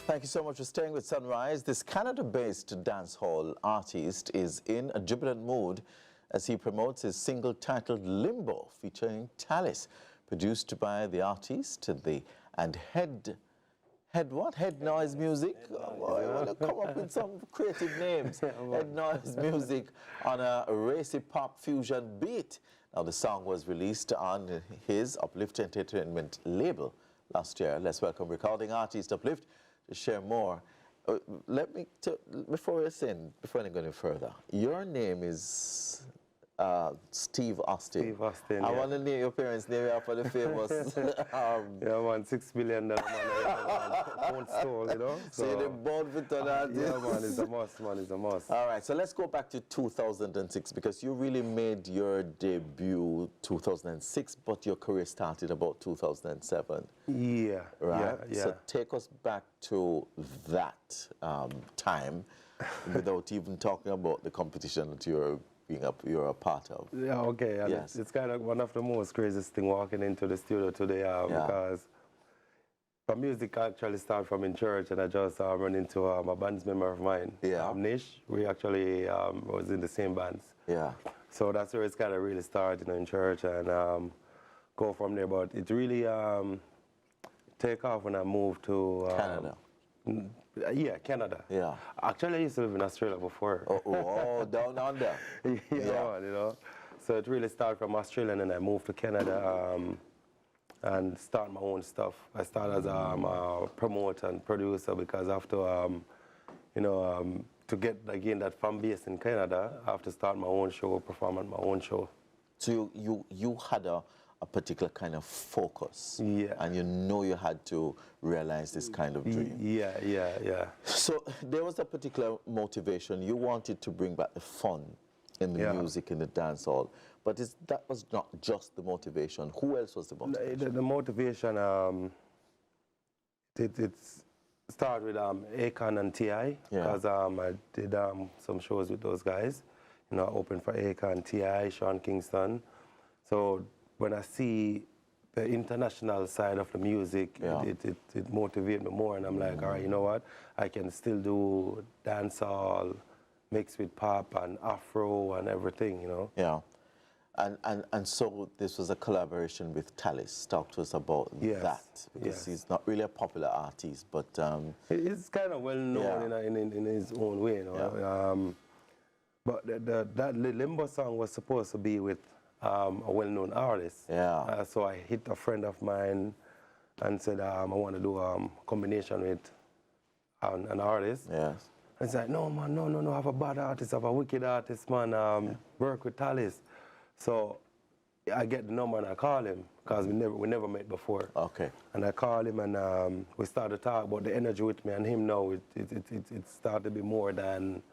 Thank you so much for staying with Sunrise. This Canada-based dancehall artist is in a jubilant mood as he promotes his single titled Limbo, featuring Talis, produced by the artist and Head Noise Music. Oh, I want to come up with some creative names. Head Noise Music on a racy pop fusion beat. Now, the song was released on his Uplift Entertainment label last year. Let's welcome recording artist Uplift to share more. Before I go any further, your name is Steve Austin. Steve Austin, I want to name your parents' name after the famous. yeah, man, $6 billion man, own store, you know. So you're born with that. Yeah, man, it's a must, man, it's a must. All right, so let's go back to 2006 because you really made your debut 2006, but your career started about 2007. Yeah, right. yeah. So take us back to that time, without even talking about the competition that you're a part of. Yeah, okay. And yes. It's kind of one of the most craziest thing walking into the studio today because my music actually started from in church, and I just run into a band's member of mine, Nish. We actually was in the same bands. Yeah. So that's where it's kind of really started, in church, and go from there. But it really take off when I moved to Canada. Yeah, Canada. Yeah. Actually, I used to live in Australia before. Oh, down under. You know. So it really started from Australia, and then I moved to Canada and started my own stuff. I started as a promoter and producer because after, to get again that fan base in Canada, I have to start my own show, perform at my own show. So you had a particular kind of focus, and you had to realize this kind of dream. Yeah. So there was a particular motivation. You wanted to bring back the fun in the music, in the dance hall, but that was not just the motivation. Who else was the motivation? The motivation, it started with Akon and T.I. because I did some shows with those guys. I opened for Akon, T.I., Sean Kingston. So when I see the international side of the music, it motivates me more, and I'm like, all right, you know what? I can still do dancehall mixed with pop and Afro and everything, Yeah. And so this was a collaboration with Talis. Talk to us about that, because he's not really a popular artist, but he's kind of well known in his own way, but that Limbo song was supposed to be with a well-known artist. Yeah. So I hit a friend of mine and said, I want to do a combination with an artist. Yes. And he's like, no, man, no, I have a bad artist, I have a wicked artist, man, work with Talis. So I get the number and I call him, because we never met before. Okay. And I call him, and we started to talk about the energy with me and him now. It started to be more than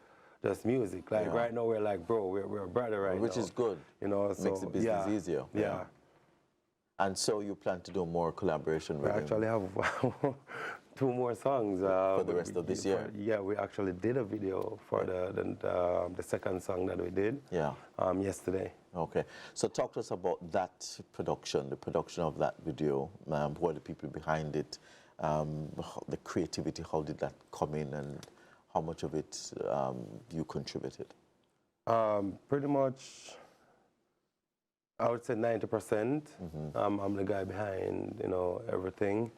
just music. Like right now we're like, bro, we're a brother right now. Which is good. So makes the business easier. Yeah. And so you plan to do more collaboration with him? We actually have 2 more songs. For the rest of this year? Yeah, we actually did a video for the second song that we did yesterday. Okay. So talk to us about that production, the production of that video, who are the people behind it, the creativity, how did that come in, and how much of it you contributed? Pretty much, I would say 90%. I'm the guy behind, everything.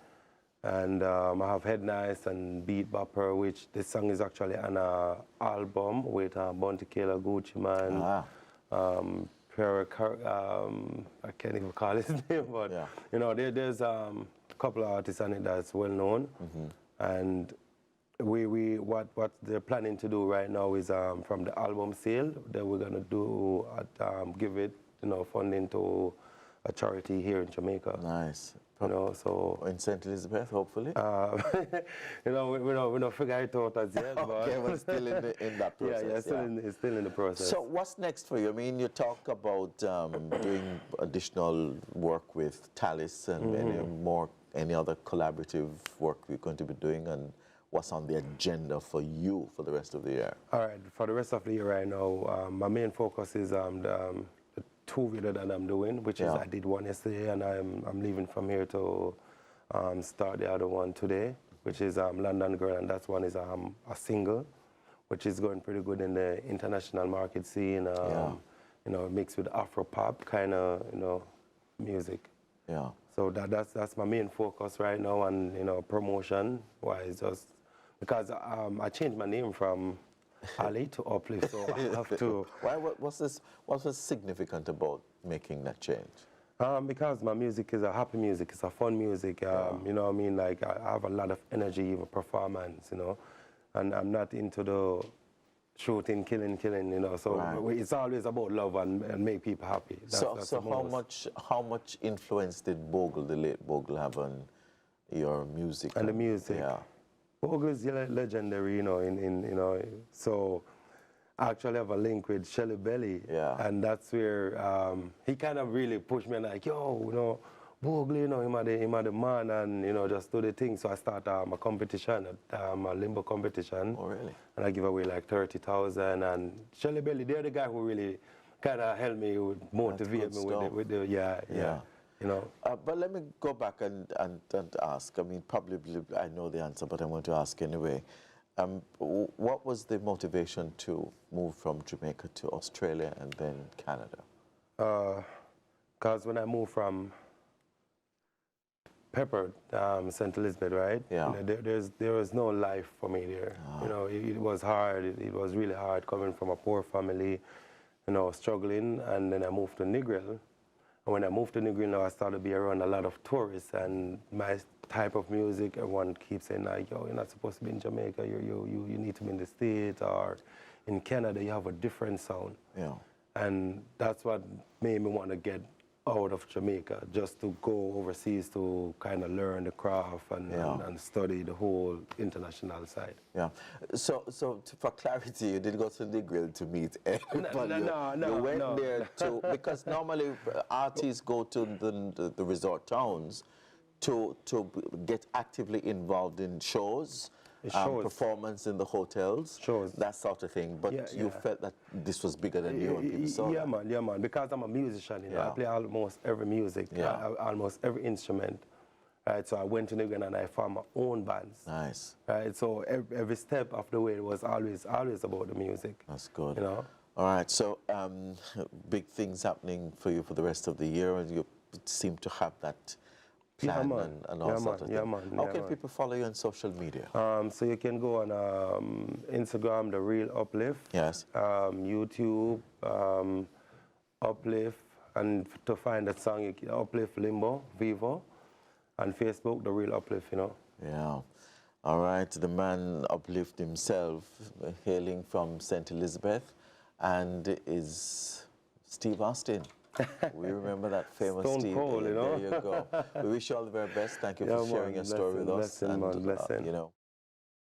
And I have Head Nice and Beat Bopper, which this song is actually on an album with Bounty Killer, Gucci Man, I can't even call his name, but there's a couple of artists on it that's well known. And what they're planning to do right now is from the album sale that we're gonna do give it funding to a charity here in Jamaica. Nice. So in St. Elizabeth, hopefully. we don't figure it out as yet. Okay, we're still in that process. It's still in the process. So what's next for you? I mean, you talk about doing additional work with Talis and any other collaborative work you're going to be doing, and what's on the agenda for you for the rest of the year? All right, for the rest of the year right now, my main focus is the 2 video that I'm doing, which is I did one yesterday, and I'm leaving from here to start the other one today. which is London Girl, and that one is a single, which is going pretty good in the international market scene. You know, mixed with Afro pop kind of, you know, music. Yeah. So that's my main focus right now, and you know, promotion wise, just because I changed my name from Ali to Uplift, so I have to. Why? What was significant about making that change? Because my music is a happy music, it's a fun music. You know what I mean? Like I have a lot of energy in performance, you know, and I'm not into the shooting, killing, you know. So it's always about love and make people happy. That's so how much influence did Bogle, the late Bogle, have on your music? And the music. Yeah. Bogle is legendary, you know. You know, so I actually have a link with Shelly Belly. Yeah. And that's where he kind of really pushed me, like, yo, you know, Bogle, you know, him are the man, and, you know, just do the thing. So I start a competition, a limbo competition. Oh, really? And I give away like 30,000. And Shelly Belly, they're the guy who really kind of helped me, motivate me with the, yeah. You know. But let me go back and ask. I mean, probably I know the answer, but I want to ask anyway. What was the motivation to move from Jamaica to Australia and then Canada? Because when I moved from Pepper, St. Elizabeth, right? Yeah. There was no life for me there. You know, it was hard. It was really hard coming from a poor family, you know, struggling. And then I moved to Negril. And when I moved to Negril, now I started to be around a lot of tourists, and my type of music, everyone keeps saying, like, yo, you're not supposed to be in Jamaica. You need to be in the States, or in Canada, you have a different sound. Yeah. And that's what made me want to get out of Jamaica, just to go overseas to kind of learn the craft and study the whole international side. Yeah. So for clarity, you didn't go to Negril to meet everybody. You went there to, because normally artists go to the resort towns to get actively involved in shows. Performance in the hotels, that sort of thing. But you felt that this was bigger than you, and people saw that. Yeah, man. Because I'm a musician, you know, I play almost every music, almost every instrument. Right, so I went to Negril and I formed my own bands. Nice. Right, so every step of the way it was always about the music. That's good. You know. All right. So big things happening for you for the rest of the year, and you seem to have that plan and all sorts of things. How can people follow you on social media? So you can go on Instagram, The Real Uplift. Yes. YouTube, Uplift, and to find that song, you can Uplift Limbo, Vivo, and Facebook, The Real Uplift, you know. Yeah. All right. The man Uplift himself, hailing from St. Elizabeth, and is Steve Austin. We remember that famous Stone Steve. Cold, you know. There you go. We wish you all the very best. Thank you for sharing your story with us. Blessing. You know.